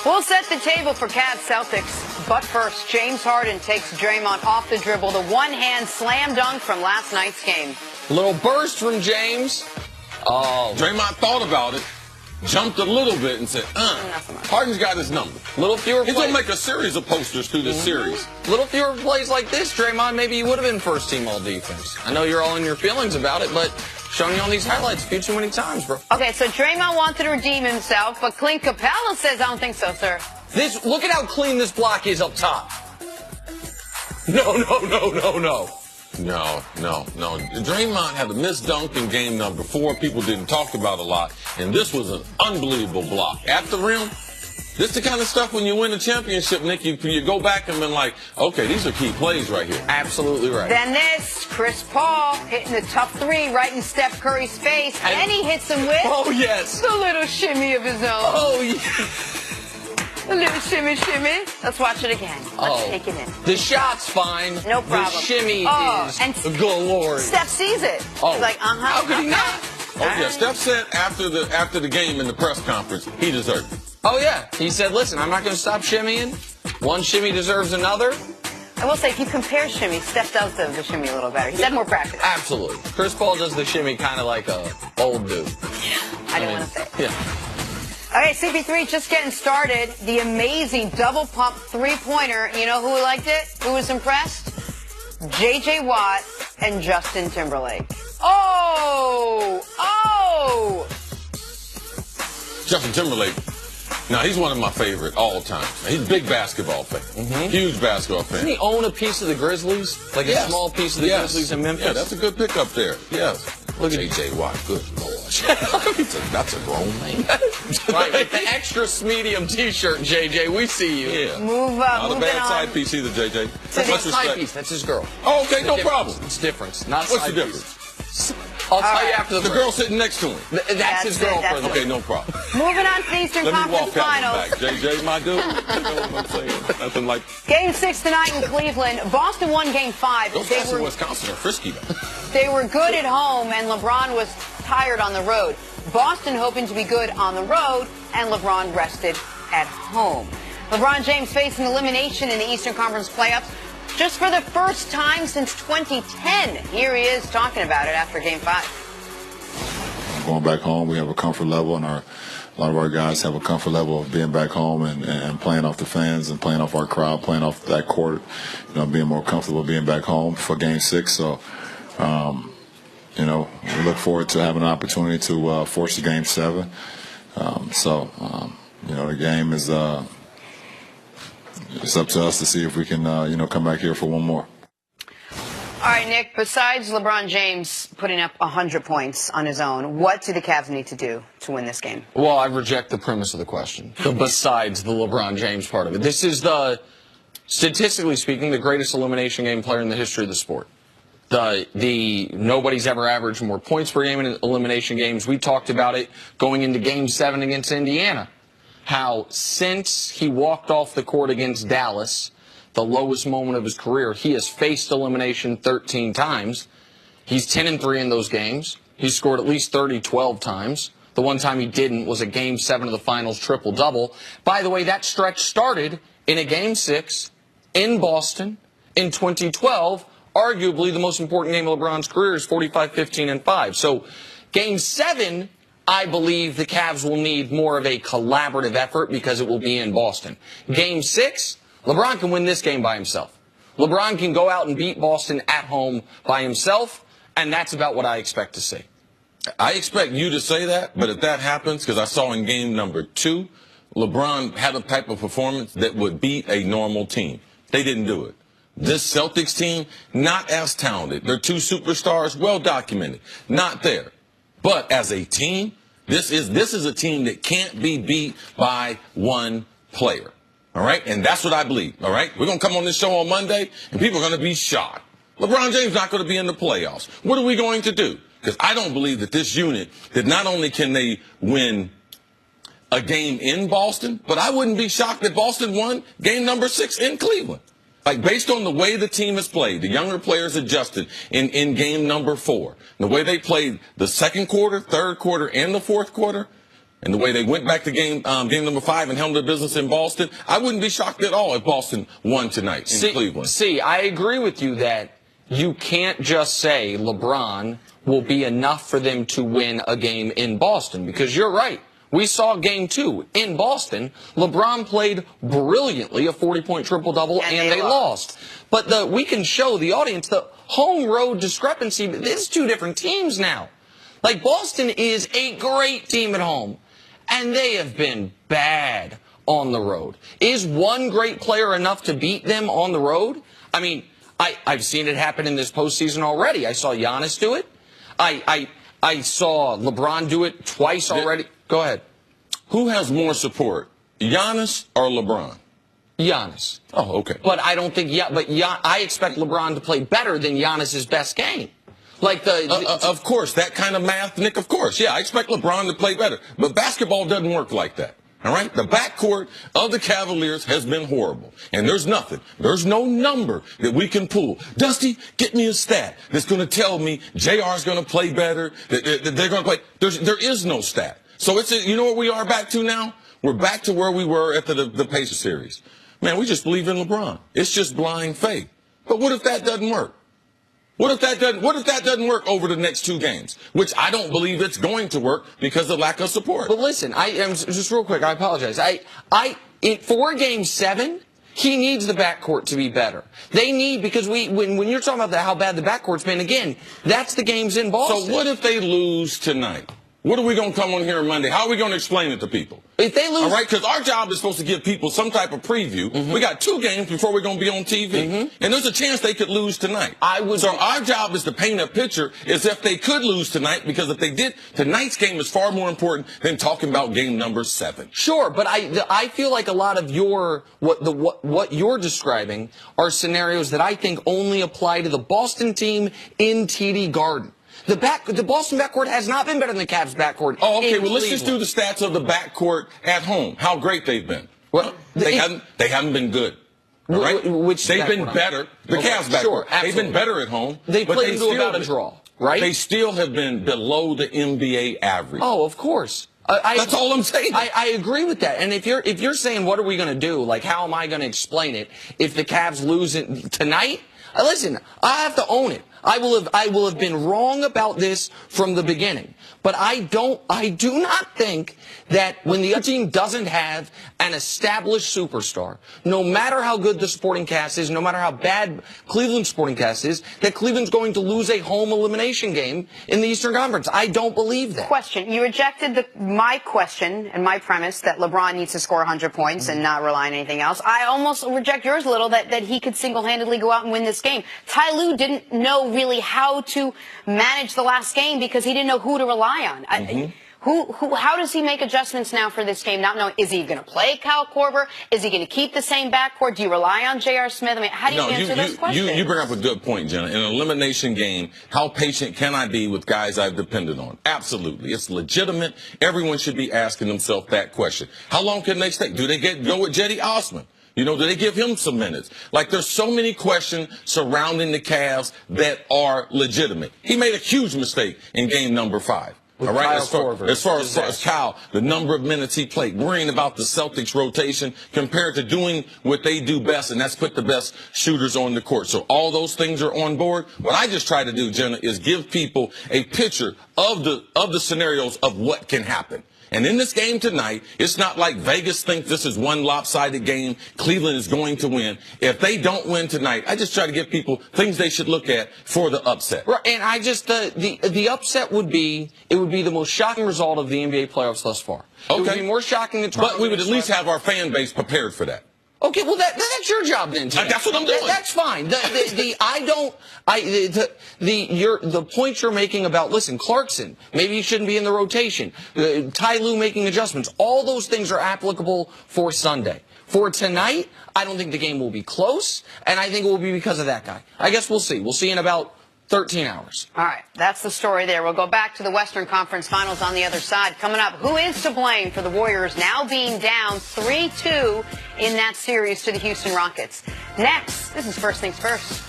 We'll set the table for Cavs Celtics. But first, James Harden takes Draymond off the dribble. The one-hand slam dunk from last night's game. Little burst from James. Oh. Draymond thought about it, jumped a little bit, and said, Harden's got his number. Little fewer He's plays. going to make a series of posters through this series. Little fewer plays like this, Draymond, maybe you would have been first team all defense. I know you're all in your feelings about it, but showing you on these highlights a few too many times, bro. Okay, so Draymond wanted to redeem himself, but Clint Capella says, I don't think so, sir. Look at how clean this block is up top. No. Draymond had a missed dunk in game number 4. People didn't talk about a lot, and this was an unbelievable block. At the rim, this is the kind of stuff when you win a championship, Nick, you go back and been like, okay, these are key plays right here. Absolutely right. Then this, Chris Paul hitting the tough 3 right in Steph Curry's face, and he hits him with the little shimmy of his own. Oh, yeah. A little shimmy. Let's watch it again. Let's take it in. The shot's fine. No problem. The shimmy is galore. Steph sees it. He's like, How could he not? Oh, yeah, Steph said after the game in the press conference, he deserved it. Oh, yeah. He said, listen, I'm not going to stop shimmying. One shimmy deserves another. I will say, if you compare shimmy, Steph does the shimmy a little better. He's had more practice. Absolutely. Chris Paul does the shimmy kind of like a old dude. I didn't want to say it. Yeah. Okay, CP3 just getting started. The amazing double pump three-pointer. You know who liked it? Who was impressed? J.J. Watt and Justin Timberlake. Oh! Justin Timberlake, now he's one of my favorite all time. He's a big basketball fan. Huge basketball fan. Doesn't he own a piece of the Grizzlies? Like a small piece of the Grizzlies in Memphis? Yeah, that's a good pickup there. Yes. Look at J.J. Watt, good Lord. That's a grown man. Right, with the extra medium T-shirt, JJ, we see you. Yeah. Not a bad side piece either, JJ. That's not side piece. That's his girl. Oh, okay, no problem. It's different. Not What's side the difference? Piece. I'll tell you after the girl sitting next to him. That's his girlfriend. Okay, no problem. Moving on to the Eastern Conference Finals. Let me walk that one back. JJ, my dude. You know what I'm saying? Nothing like. Game 6 tonight in Cleveland. Boston won Game 5. Those guys in Wisconsin are frisky, though. They were good at home, and LeBron was tired on the road. Boston hoping to be good on the road, and LeBron rested at home. LeBron James facing elimination in the Eastern Conference playoffs just for the first time since 2010. Here he is talking about it after Game 5. Going back home, we have a comfort level, and a lot of our guys have a comfort level of being back home and playing off the fans and playing off our crowd, playing off that court, being more comfortable being back home for Game 6. So, we look forward to having an opportunity to force a Game 7. The game is it's up to us to see if we can, come back here for one more. All right, Nick, besides LeBron James putting up 100 points on his own, what do the Cavs need to do to win this game? Well, I reject the premise of the question, besides the LeBron James part of it. This is statistically speaking, the greatest elimination game player in the history of the sport. Nobody's ever averaged more points per game in elimination games. We talked about it going into Game 7 against Indiana. How since he walked off the court against Dallas, the lowest moment of his career, he has faced elimination 13 times. He's 10-3 in those games. He's scored at least 12 times. The one time he didn't was a Game 7 of the finals triple-double. By the way, that stretch started in a Game 6 in Boston in 2012. Arguably the most important game of LeBron's career is 45-15-5. So Game 7, I believe the Cavs will need more of a collaborative effort because it will be in Boston. Game 6, LeBron can win this game by himself. LeBron can go out and beat Boston at home by himself, and that's about what I expect to see. I expect you to say that, but if that happens, because I saw in game number 2, LeBron had a type of performance that would beat a normal team. They didn't do it. This Celtics team, not as talented. They're 2 superstars, well documented. Not there. But as a team, this is a team that can't be beat by one player. All right? And that's what I believe. All right? We're going to come on this show on Monday, and people are going to be shocked. LeBron James not going to be in the playoffs. What are we going to do? Because I don't believe that this unit, that not only can they win a game in Boston, but I wouldn't be shocked that Boston won game number 6 in Cleveland. Like, based on the way the team has played, the younger players adjusted in game number 4, the way they played the second quarter, third quarter, and the fourth quarter, and the way they went back to game number 5 and handled their business in Boston, I wouldn't be shocked at all if Boston won tonight in Cleveland. See, I agree with you that you can't just say LeBron will be enough for them to win a game in Boston, because you're right. We saw game 2 in Boston. LeBron played brilliantly, a 40-point triple-double, and they lost. But we can show the audience the home-road discrepancy. There's 2 different teams now. Like, Boston is a great team at home, and they have been bad on the road. Is one great player enough to beat them on the road? I mean, I've seen it happen in this postseason already. I saw Giannis do it. I saw LeBron do it twice already. Go ahead. Who has more support, Giannis or LeBron? Giannis. Oh, okay. But I don't think, I expect LeBron to play better than Giannis's best game. Like of course, that kind of math, Nick, of course. Yeah, I expect LeBron to play better. But basketball doesn't work like that. All right? The backcourt of the Cavaliers has been horrible. And there's no number that we can pull. Dusty, get me a stat that's going to tell me JR's going to play better, that they're going to play. There is no stat. So you know what we are back to now? We're back to where we were at the Pacers series. Man, we just believe in LeBron. It's just blind faith. But what if that doesn't work? What if that doesn't work over the next 2 games? Which I don't believe it's going to work because of lack of support. But listen, just real quick, I apologize. For game 7, he needs the backcourt to be better. They need, because when you're talking about how bad the backcourt's been, again, that's the games in Boston. So what if they lose tonight? What are we going to come on here on Monday? How are we going to explain it to people? If they lose... All right, because our job is supposed to give people some type of preview. Mm-hmm. We got 2 games before we're going to be on TV. Mm-hmm. And there's a chance they could lose tonight. So our job is to paint a picture as if they could lose tonight, because if they did, tonight's game is far more important than talking about game number 7. Sure, but I feel like a lot of what you're describing are scenarios that I think only apply to the Boston team in TD Garden. The Boston backcourt has not been better than the Cavs backcourt. Oh, okay. Well, let's just do the stats of the backcourt at home. How great they've been. Well, they haven't been good. All right? They've been better. The Cavs backcourt. Sure, they've been better at home. They played into about a draw, right? They still have been below the NBA average. Oh, of course. That's all I'm saying. I agree with that. And if you're saying, what are we going to do? Like, how am I going to explain it if the Cavs lose it tonight? Listen, I have to own it. I will have been wrong about this from the beginning. But I do not think that when the other team doesn't have an established superstar, no matter how good the supporting cast is, no matter how bad Cleveland's supporting cast is, that Cleveland's going to lose a home elimination game in the Eastern Conference. I don't believe that. Question. You rejected my question and my premise that LeBron needs to score 100 points and not rely on anything else. I almost reject yours a little, that he could single-handedly go out and win this game. Ty Lue didn't know really how to manage the last game because he didn't know who to rely on. How does he make adjustments now for this game? Not knowing, is he going to play Kyle Korver? Is he going to keep the same backcourt? Do you rely on J.R. Smith? I mean, how do you answer those questions? You bring up a good point, Jenna. In an elimination game, how patient can I be with guys I've depended on? Absolutely. It's legitimate. Everyone should be asking themselves that question. How long can they stay? Do they go with Jetty Osman? You know, do they give him some minutes? Like, there's so many questions surrounding the Cavs that are legitimate. He made a huge mistake in game number 5. All right, as far as Kyle, the number of minutes he played, worrying about the Celtics rotation compared to doing what they do best, and that's put the best shooters on the court. So all those things are on board. What I just try to do, Jenna, is give people a picture of the scenarios of what can happen. And in this game tonight, it's not like Vegas thinks this is one lopsided game. Cleveland is going to win. If they don't win tonight, I just try to give people things they should look at for the upset. Right, and I just the upset would be the most shocking result of the NBA playoffs thus far. Okay. It would be more shocking than But we would at least have our fan base prepared for that. Okay, well that's your job then, Tim. That's what I'm doing. That's fine. The point you're making about, listen, Clarkson, maybe he shouldn't be in the rotation. Ty Lue making adjustments. All those things are applicable for Sunday. For tonight, I don't think the game will be close, and I think it will be because of that guy. I guess we'll see. We'll see in about 13 hours. All right, that's the story there. We'll go back to the Western Conference Finals on the other side. Coming up, who is to blame for the Warriors now being down 3-2 in that series to the Houston Rockets? Next, this is First Things First.